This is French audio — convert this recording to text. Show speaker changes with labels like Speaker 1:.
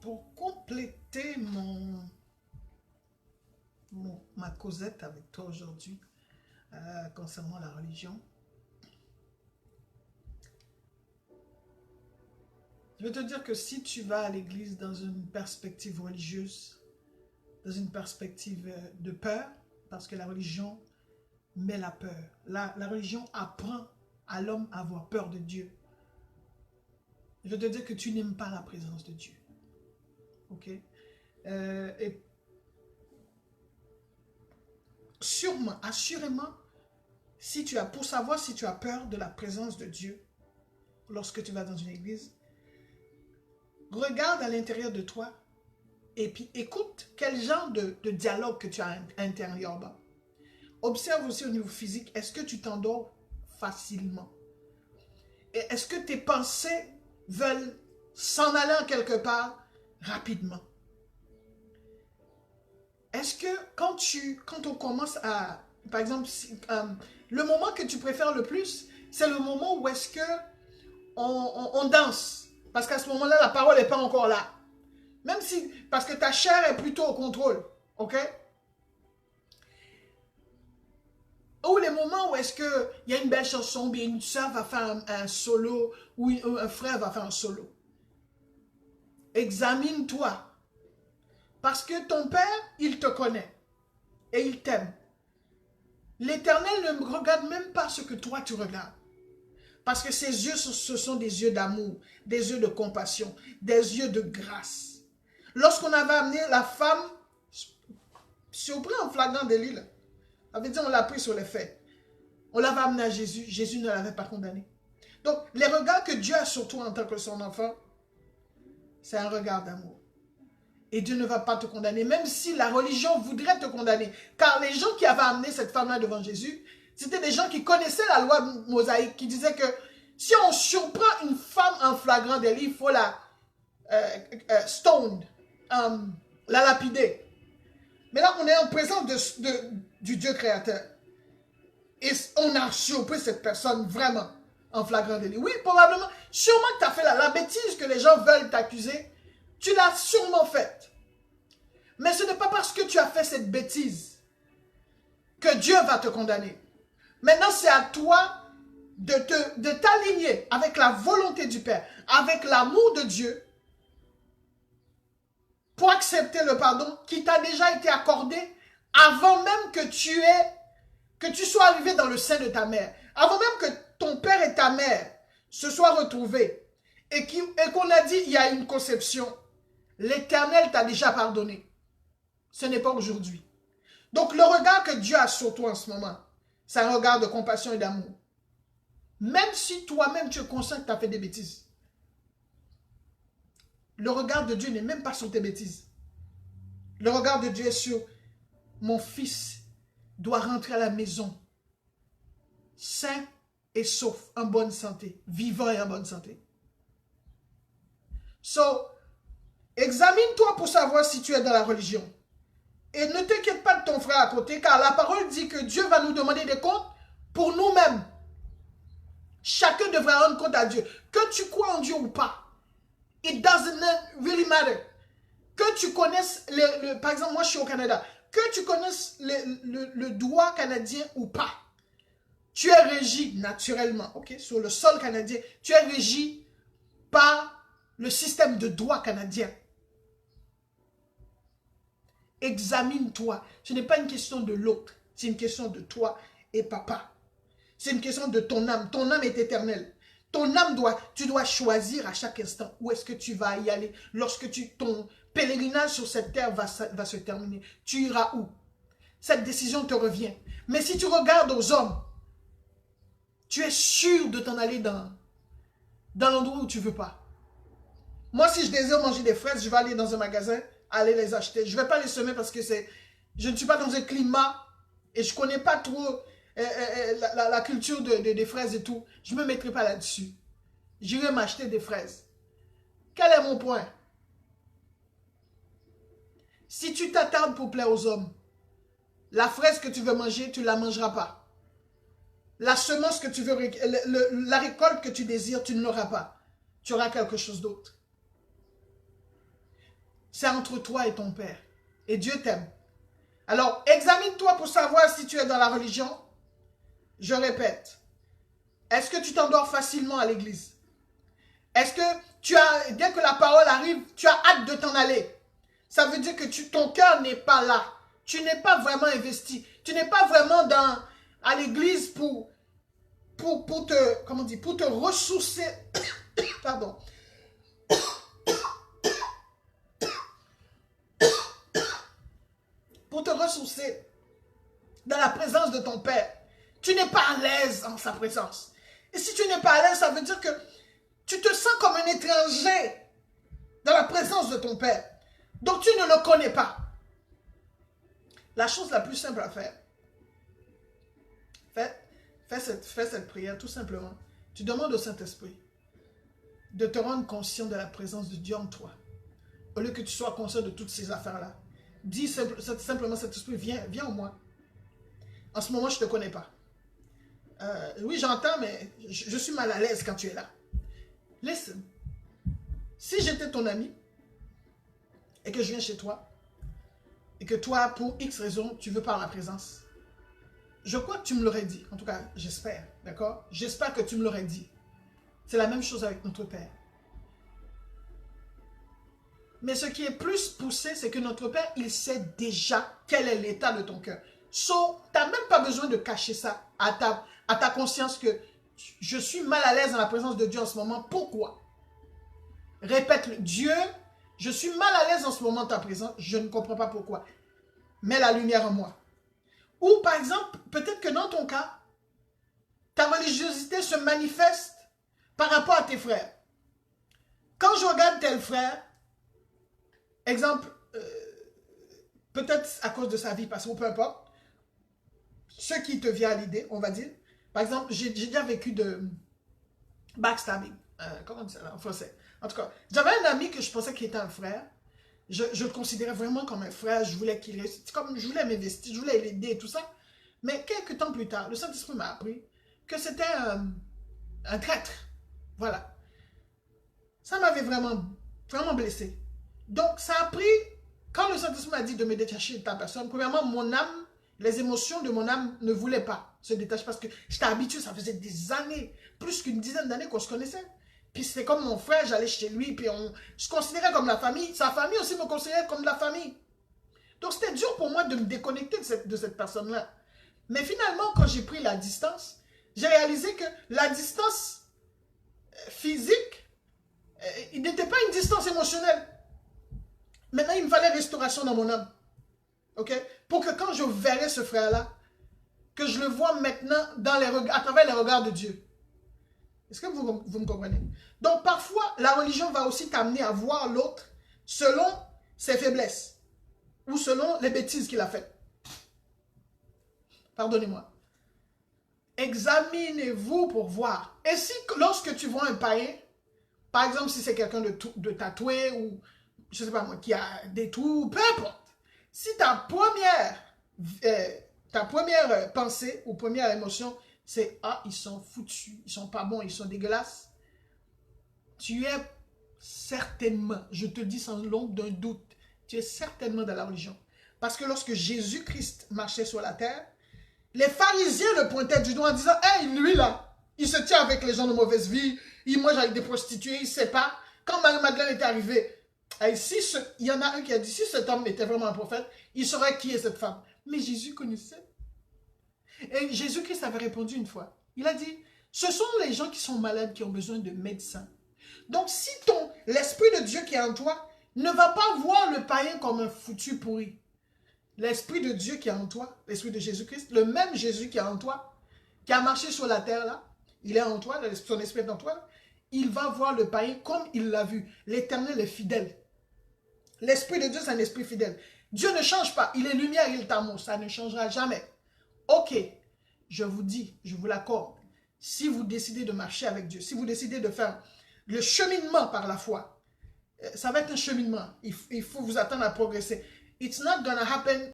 Speaker 1: pour compléter ma causette avec toi aujourd'hui concernant la religion, je veux te dire que si tu vas à l'église dans une perspective religieuse, dans une perspective de peur, parce que la religion met la peur. La religion apprend à l'homme à avoir peur de Dieu. Je veux te dire que tu n'aimes pas la présence de Dieu. Ok? Et sûrement, assurément, pour savoir si tu as peur de la présence de Dieu, lorsque tu vas dans une église, regarde à l'intérieur de toi et puis écoute quel genre de dialogue que tu as intérieurement. Observe aussi au niveau physique, est-ce que tu t'endors facilement? Et est-ce que tes pensées veulent s'en aller en quelque part rapidement? Est-ce que quand on commence à, par exemple, le moment que tu préfères le plus, c'est le moment où est-ce que on danse? Parce qu'à ce moment-là, la parole n'est pas encore là. Même si, parce que ta chair est plutôt au contrôle, ok? Ou les moments où est-ce qu'il y a une belle chanson, bien une soeur va faire un solo, ou un frère va faire un solo. Examine-toi. Parce que ton Père, il te connaît. Et il t'aime. L'Éternel ne regarde même pas ce que toi tu regardes. Parce que ses yeux, ce sont des yeux d'amour, des yeux de compassion, des yeux de grâce. Lorsqu'on avait amené la femme, surpris en flagrant délit, là, avait dit on l'a pris sur les faits. On l'avait amené à Jésus, Jésus ne l'avait pas condamné. Donc, les regards que Dieu a sur toi en tant que son enfant, c'est un regard d'amour. Et Dieu ne va pas te condamner, même si la religion voudrait te condamner. Car les gens qui avaient amené cette femme-là devant Jésus, c'était des gens qui connaissaient la loi mosaïque, qui disaient que si on surprend une femme en flagrant délit, il faut la stone, la lapider. Mais là, on est en présence du Dieu créateur. Et on a surpris cette personne vraiment en flagrant délit. Oui, probablement, sûrement que tu as fait la bêtise que les gens veulent t'accuser. Tu l'as sûrement faite. Mais ce n'est pas parce que tu as fait cette bêtise que Dieu va te condamner. Maintenant, c'est à toi de t'aligner avec la volonté du Père, avec l'amour de Dieu, pour accepter le pardon qui t'a déjà été accordé avant même que tu sois arrivé dans le sein de ta mère, avant même que ton père et ta mère se soient retrouvés et qu'on a dit il y a une conception. L'Éternel t'a déjà pardonné. Ce n'est pas aujourd'hui. Donc le regard que Dieu a sur toi en ce moment, c'est un regard de compassion et d'amour. Même si toi-même tu es conscient que tu as fait des bêtises. Le regard de Dieu n'est même pas sur tes bêtises. Le regard de Dieu est sur mon fils doit rentrer à la maison sain et sauf, en bonne santé, vivant et en bonne santé. So, examine-toi pour savoir si tu es dans la religion. Et ne t'inquiète pas de ton frère à côté, car la parole dit que Dieu va nous demander des comptes pour nous-mêmes. Chacun devra rendre compte à Dieu. Que tu crois en Dieu ou pas, it doesn't really matter. Que tu connaisses, par exemple, moi je suis au Canada, que tu connaisses le droit canadien ou pas, tu es régi naturellement, ok, sur le sol canadien, tu es régi par le système de droit canadien. Examine-toi. Ce n'est pas une question de l'autre, c'est une question de toi et papa. C'est une question de ton âme. Ton âme est éternelle. Ton âme tu dois choisir à chaque instant où est-ce que tu vas y aller. Lorsque ton pèlerinage sur cette terre va se terminer, tu iras où? Cette décision te revient. Mais si tu regardes aux hommes, tu es sûr de t'en aller dans l'endroit où tu ne veux pas. Moi, si je désire manger des fraises, je vais aller dans un magasin, aller les acheter. Je ne vais pas les semer parce que je ne suis pas dans un climat et je ne connais pas trop la culture des fraises et tout. Je ne me mettrai pas là-dessus. J'irai m'acheter des fraises. Quel est mon point? Si tu t'attardes pour plaire aux hommes, la fraise que tu veux manger, tu ne la mangeras pas. La semence que tu veux, la récolte que tu désires, tu ne l'auras pas. Tu auras quelque chose d'autre. c'est entre toi et ton Père. Et Dieu t'aime. Alors, examine-toi pour savoir si tu es dans la religion. Je répète, est-ce que tu t'endors facilement à l'église? Est-ce que dès que la parole arrive, tu as hâte de t'en aller? Ça veut dire que ton cœur n'est pas là. Tu n'es pas vraiment investi. Tu n'es pas vraiment à l'église pour te ressourcer. Pardon. Pour te ressourcer dans la présence de ton Père. Tu n'es pas à l'aise en sa présence. Et si tu n'es pas à l'aise, ça veut dire que tu te sens comme un étranger dans la présence de ton Père. Donc tu ne le connais pas. La chose la plus simple à faire, fais cette prière tout simplement. Tu demandes au Saint-Esprit de te rendre conscient de la présence de Dieu en toi. Au lieu que tu sois conscient de toutes ces affaires-là. Dis simplement, Saint-Esprit, viens en moi. En ce moment, je ne te connais pas. Oui, j'entends, mais je suis mal à l'aise quand tu es là. Listen. Si j'étais ton ami et que je viens chez toi et que toi, pour X raison, tu veux pas ma présence, je crois que tu me l'aurais dit. En tout cas, j'espère. D'accord? J'espère que tu me l'aurais dit. C'est la même chose avec notre Père. Mais ce qui est plus poussé, c'est que notre Père, il sait déjà quel est l'état de ton cœur. So, tu n'as même pas besoin de cacher ça à ta conscience que je suis mal à l'aise dans la présence de Dieu en ce moment. Pourquoi? Répète-le. Dieu, je suis mal à l'aise en ce moment de ta présence. Je ne comprends pas pourquoi. Mets la lumière en moi. Ou par exemple, peut-être que dans ton cas, ta religiosité se manifeste par rapport à tes frères. Quand je regarde tel frère, exemple, peut-être à cause de sa vie passée, ou peu importe, ce qui te vient à l'idée, on va dire. Par exemple, j'ai déjà vécu de backstabbing. Comment on dit ça en français? En tout cas, j'avais un ami que je pensais qu'il était un frère. Je le considérais vraiment comme un frère. Je voulais qu'il réussisse. Comme je voulais m'investir, je voulais l'aider et tout ça. Mais quelques temps plus tard, le Saint-Esprit m'a appris que c'était un traître. Voilà. Ça m'avait vraiment, vraiment blessé. Donc, ça a pris, quand le Saint-Esprit m'a dit de me détacher de ta personne, premièrement, mon âme, les émotions de mon âme ne voulaient pas se détacher parce que j'étais habitué, ça faisait des années, plus qu'une dizaine d'années qu'on se connaissait. Puis c'était comme mon frère, j'allais chez lui, puis on se considérait comme la famille. Sa famille aussi me considérait comme de la famille. Donc c'était dur pour moi de me déconnecter de cette personne-là. Mais finalement, quand j'ai pris la distance, j'ai réalisé que la distance physique, il n'était pas une distance émotionnelle. Maintenant, il me fallait restauration dans mon âme. OK? Pour que quand je verrai ce frère-là, que je le vois maintenant à travers les regards de Dieu. Est-ce que vous me comprenez? Donc, parfois, la religion va aussi t'amener à voir l'autre selon ses faiblesses ou selon les bêtises qu'il a faites. Pardonnez-moi. Examinez-vous pour voir. Et si, lorsque tu vois un païen, par exemple, si c'est quelqu'un de tatoué ou, je ne sais pas moi, qui a des trous, peu importe. Si ta première pensée ou première émotion, c'est « Ah, ils sont foutus, ils sont pas bons, ils sont dégueulasses », tu es certainement, je te dis sans l'ombre d'un doute, tu es certainement dans la religion. Parce que lorsque Jésus-Christ marchait sur la terre, les pharisiens le pointaient du doigt en disant « Hey, lui là, il se tient avec les gens de mauvaise vie, il mange avec des prostituées, il ne sait pas. » Quand Marie-Madeleine est arrivée, il y en a un qui a dit « Si cet homme était vraiment un prophète, il saurait qui est cette femme. » Mais Jésus connaissait. Et Jésus-Christ avait répondu une fois. Il a dit « Ce sont les gens qui sont malades qui ont besoin de médecins. » Donc si l'esprit de Dieu qui est en toi ne va pas voir le païen comme un foutu pourri, l'esprit de Dieu qui est en toi, l'esprit de Jésus-Christ, le même Jésus qui est en toi, qui a marché sur la terre là, il est en toi, son esprit est en toi, il va voir le païen comme il l'a vu. L'Éternel est fidèle. L'esprit de Dieu, c'est un esprit fidèle. Dieu ne change pas. Il est lumière, il est amour. Ça ne changera jamais. Ok, je vous dis, je vous l'accorde. Si vous décidez de marcher avec Dieu, si vous décidez de faire le cheminement par la foi, ça va être un cheminement. Il faut vous attendre à progresser. It's not gonna happen